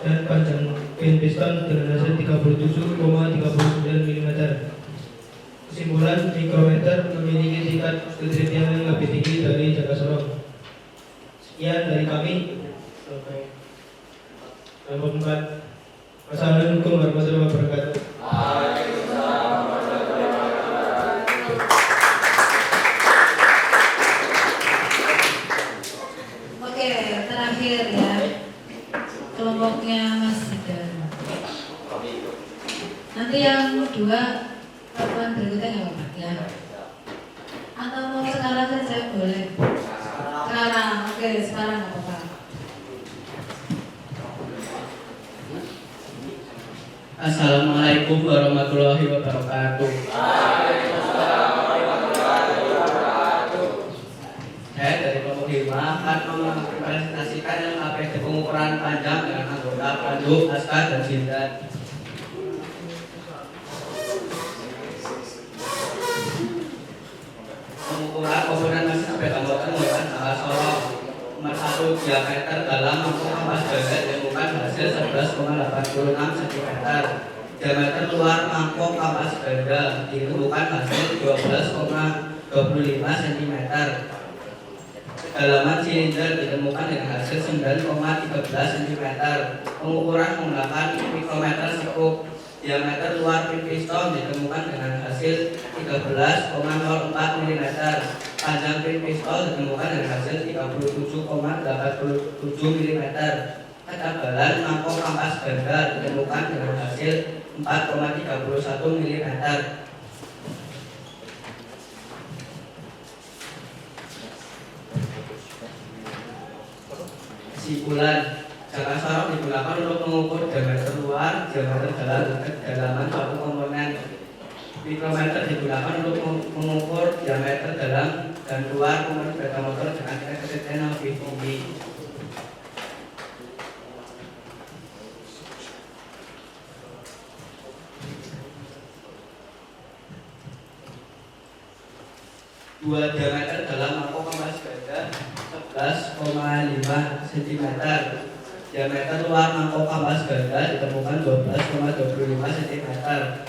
dan panjang pin piston dengan hasil 37,39 mm. Kesimpulan, mikrometer memiliki tingkat ketelitian yang lebih tinggi dari jangka sorong. Sekian dari kami. Assalamualaikum warahmatullahi wabarakatuh. Nanti yang dua pertemuan berikutnya nggak apa-apa ya. Atau mau sekarang saja boleh. Sekarang, oke sekarang nggak apa-apa. Assalamualaikum warahmatullahi wabarakatuh. Saya dari kelompok 5 akan mempresentasikan yang APD pengukuran panjang dengan anggota Pandu, Aska, dan Sindan. Pengukuran komponen mesin sepeda motor menggunakan jangka sorong nomor 1 diameter dalam mampu kampas ganda ditemukan hasil 11,86 cm. Diameter luar mangkok kampas ganda ditemukan hasil 12,25 cm. Kedalaman silinder ditemukan dengan hasil 9,13 cm. Pengukuran menggunakan mikrometer sekup. Diameter luar pin piston ditemukan dengan hasil 13,04 mm. Panjang pin piston ditemukan dengan hasil 37,87 mm. Ketebalan mangkok kampas ganda ditemukan dengan hasil 4,31 mm. Kesimpulan, jangka sorong digunakan untuk mengukur diameter luar, diameter dalam, dan kedalaman suatu komponen. Mikrometer digunakan untuk mengukur diameter dalam dan luar komponen sepeda motor dengan tingkat ketelitian yang lebih tinggi. Dua diameter dalam mangkok kampas ganda 11,5 cm. Diameter luar mangkok kampas ganda ditemukan 12,25 cm.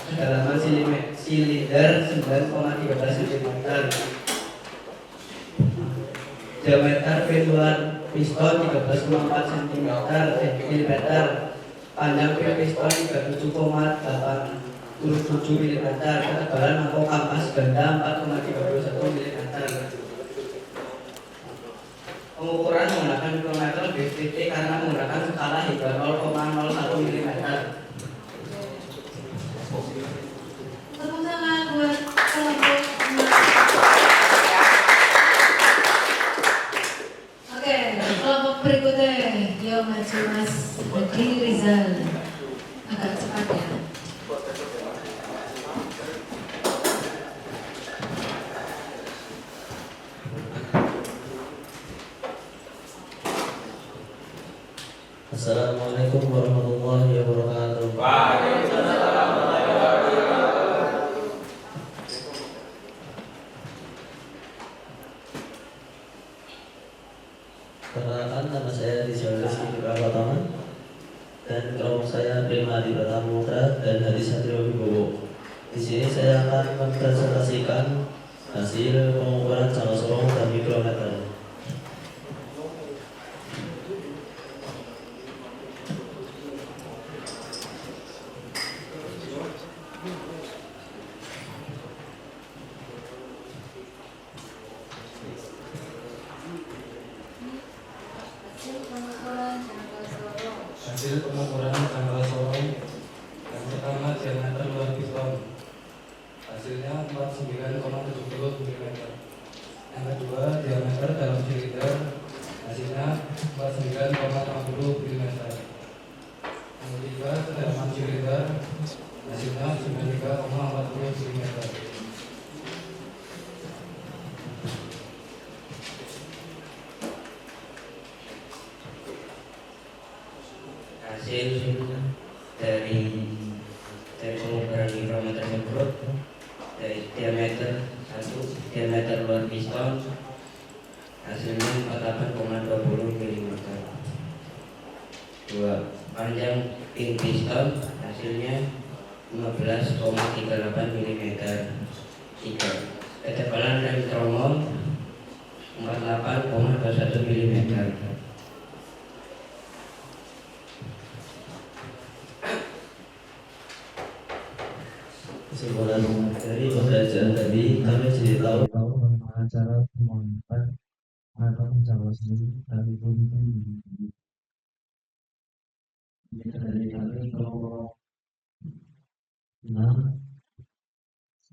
Kedalaman silinder 9,13 cm. Diameter pin luar piston 13,4 cm. Panjang pin piston 37,87 mm. Ketebalan mangkok kampas ganda 4,31 mm. Pengukuran menggunakan mikrometer BVT karena menggunakan skala hingga 0,01 mm. Tepuk tangan buat kelompok 6. Oke, kelompok berikutnya yo maju Mas Hadi Rizal. Agak cepat ya. Assalamualaikum warahmatullahi wabarakatuh. Perkenalkan, nama saya Rizal Rizky Pratama dan kelompok saya Prima Adi Pratama Putra dan Hadi Satrio Wibowo. Di sini saya akan mempresentasikan hasil pengukuran jangka sorong dan mikrometer. Hasil pengukuran jangka sorong yang pertama diameter luar piston hasilnya 49,70 mm. Yang kedua diameter dalam silinder hasilnya 49,60 mm. Yang ketiga kedalaman silinder hasilnya 93,40 mm. Hasil dari pengukuran mikrometer tersebut dari diameter 1, diameter luar piston hasilnya 48,20 mm. 2. Panjang pin piston hasilnya 15,38 mm. 3. Ketebalan rem tromol 48,21 mm. Kesimpulan dari pembelajaran tadi, kami jadi tahu bagaimana cara memonitor atau menjawab sendiri dari dari kami kelompok Nah,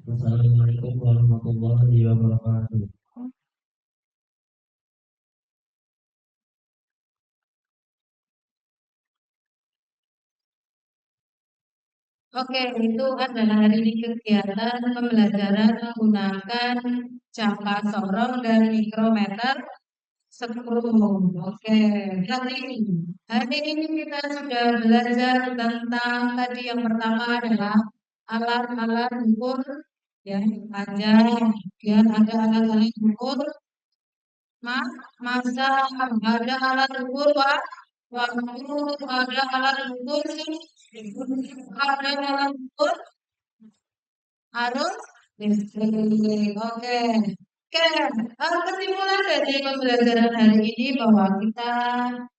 Wassalamualaikum warahmatullahi wabarakatuh. Oke, itu adalah hari ini kegiatan pembelajaran menggunakan jangka sorong dan mikrometer skrum. Oke, hari ini kita sudah belajar tentang tadi yang pertama adalah alat-alat ukur ya, panjang, ya ada alat-alat ukur masa, ada alat ukur waktu, ada alat ukur ada alat ukur arus listrik. Oke. Oke, kesimpulan dari pembelajaran hari ini bahwa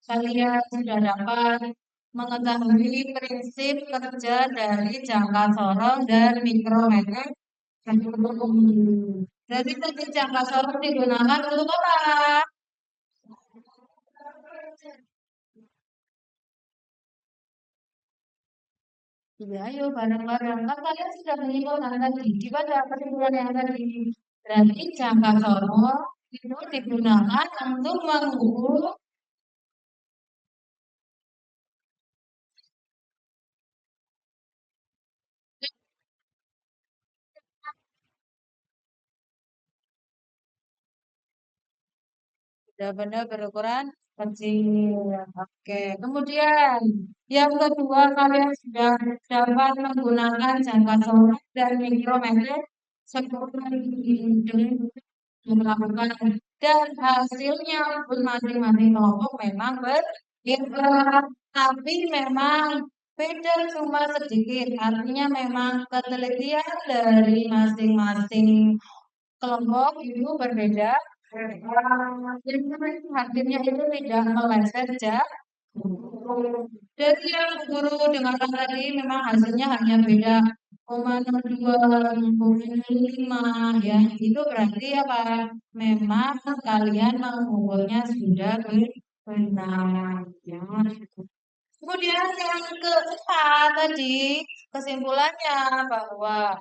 kalian sudah dapat mengetahui prinsip kerja dari jangka sorong dan mikrometer. Jadi tadi jangka sorong digunakan untuk apa? Iya, ayo bareng-bareng. Kan kalian sudah menyimpulkan tadi, di pada kesimpulan yang tadi. Berarti jangka sorong itu digunakan untuk mengukur benda-benda berukuran kecil. Oke, kemudian yang kedua kalian sudah dapat menggunakan jangka sorong dan mikrometer dengan melakukan dan hasilnya pun masing-masing kelompok memang berbeda, tapi memang beda cuma sedikit. Artinya memang ketelitian dari masing-masing kelompok itu berbeda. Jadi hasilnya itu tidak meleset jauh. Dari yang guru dengarkan tadi memang hasilnya hanya beda 0,02, 0,5 ya. Itu berarti apa? Memang kalian mengukurnya sudah benar ya. Kemudian yang keempat tadi kesimpulannya bahwa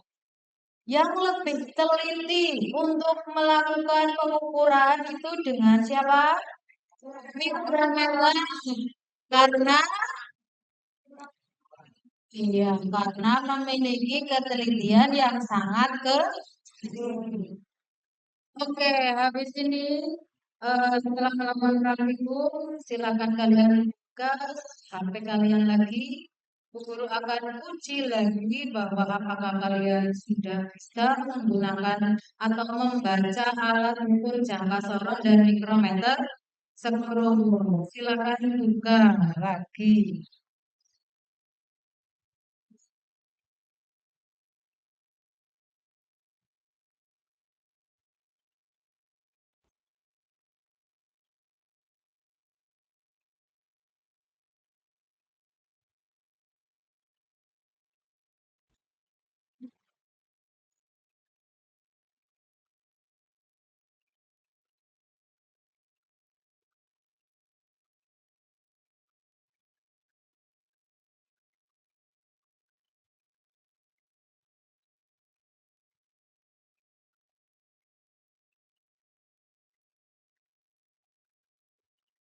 yang lebih teliti untuk melakukan pengukuran itu dengan siapa? Mikrometer. Karena karena memiliki ketelitian yang sangat Oke, habis ini setelah melakukan praktikum, silakan kalian buka HP kalian lagi. Guru akan uji lagi bahwa apakah kalian sudah bisa menggunakan atau membaca alat ukur jangka sorong dan mikrometer skrum. Silakan buka lagi.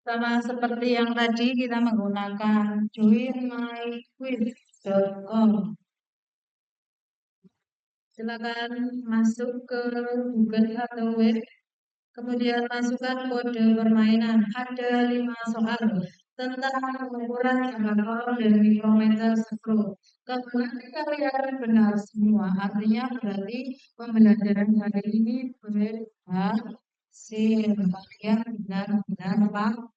Sama seperti yang tadi kita menggunakan joinmyquiz.com. Silakan masuk ke Google atau web, kemudian masukkan kode permainan. Ada 5 soal tentang pengukuran jangka sorong dan mikrometer skrum. Kalau kalian benar semua, artinya berarti pembelajaran hari ini berhasil. Kalian benar-benar paham.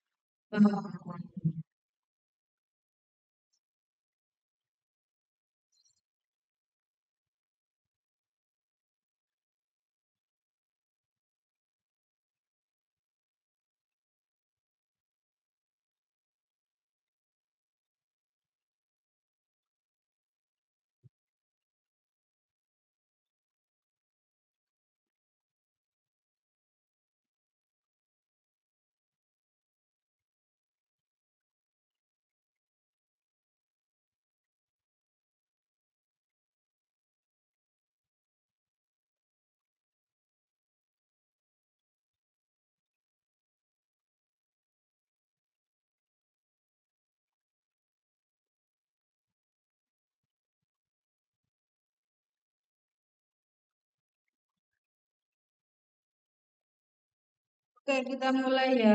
Oke, kita mulai ya.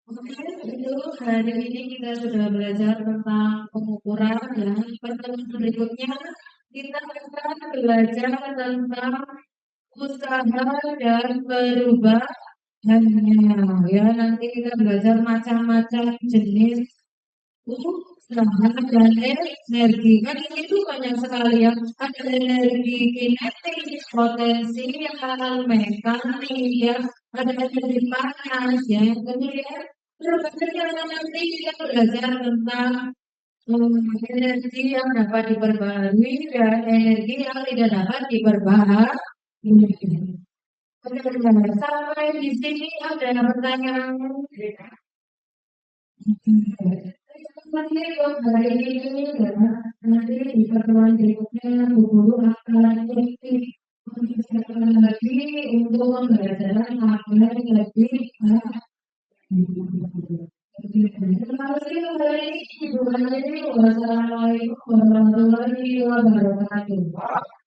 Oke, itu hari ini kita sudah belajar tentang pengukuran ya. Pertemuan berikutnya kita akan belajar tentang usaha dan perubahannya ya. Nanti kita belajar macam-macam jenis usaha dan energi. Kan ini tuh banyak sekali ya. Ada energi kinetik, potensial, mekanik ya. Ada energi panas ya. Kemudian perubahannya nanti kita belajar tentang energi yang dapat diperbarui dan energi yang tidak dapat diperbarui. Oke, sampai di sini ada pertanyaan. Nanti hari ini ya, nanti di pertemuan berikutnya guru akan membicarakan lagi untuk pembelajaran apa yang lebih terima kasih kembali Ibu Ani. Wassalamualaikum warahmatullahi wabarakatuh.